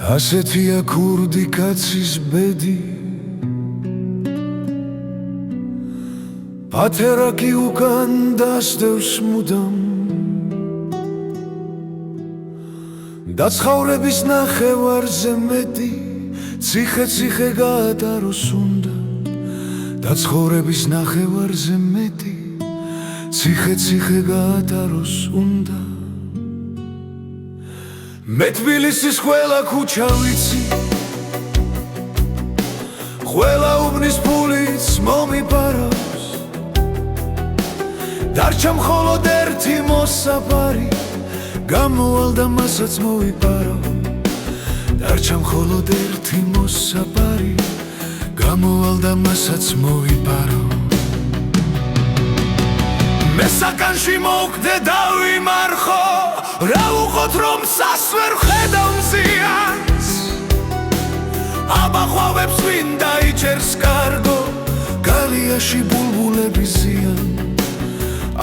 ასეთია ქურდი კაცის ბედი პათერაკი უკან დასდევს მუდამ დაცხოვრების ნახევარზე მეტი ციხე-ციხე გაატაროს უნდა დაცხოვრების ნახევარზე მეტი ციხე-ციხე გაატაროს უნდა მე თბილისის ყველა ქუჩა ვიცი ყველა უბნის ფულიც მომიპარავს დარჩა მხოლოდ ერთი მოსაფარი გამოვალ და მასაც მოვიპარავ დარჩა მხოლოდ ერთი მოსაფარი გამოვალ და მასაც მოვიპარავ მე საკანში მოვკვდე დავიმარხო რა უხოთ რომ სას ვერ ვხედავ მზიანს აბახვავებს ვინ დაიჭერს კარგო გალიაში ბულბულები ზიან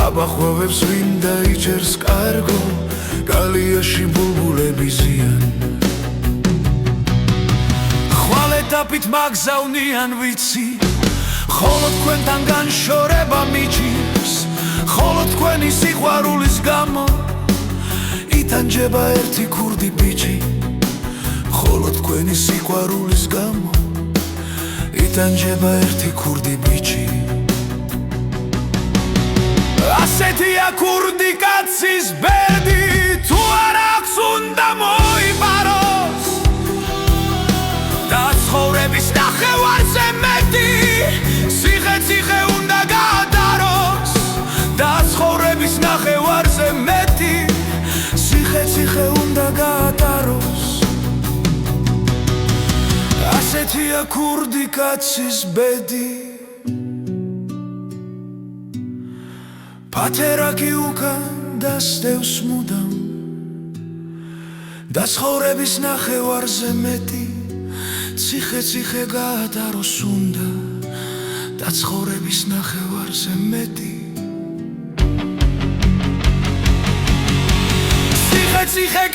აბახვავებს ვინ დაიჭერს კარგო გალიაში ბულბულები ზიან ხვალეთაფით მაგზავნიან ვიცი ხოლო თქვენთან განშორება მიჭირს ხოლო თქვენი სიყვარულის გამო იტანჯება ერთი ქურდი ბიჭი ხოლო თქვენი სიყვარულის გამო იტანჯება ერთი ქურდი ბიჭი ასეთია ქურდი კაცის ბედი თუ არ აქვს უნდა მოიპაროს დაცხოვრების ნახევარზე მეტი ციხე-ციხე უნდა გაატაროს დაცხოვრების ნახევარზე მეტი ციხე-ციხე უნდა გაატაროს ასეთია ქურდი კაცის ბედი პათერაკი უკან დასდევს მუდამ დაცხოვრების ნახევარზე მეტი ციხე-ციხე გაატაროს უნდა დაცხოვრების ნახევარზე მეტი ციხე-ციხე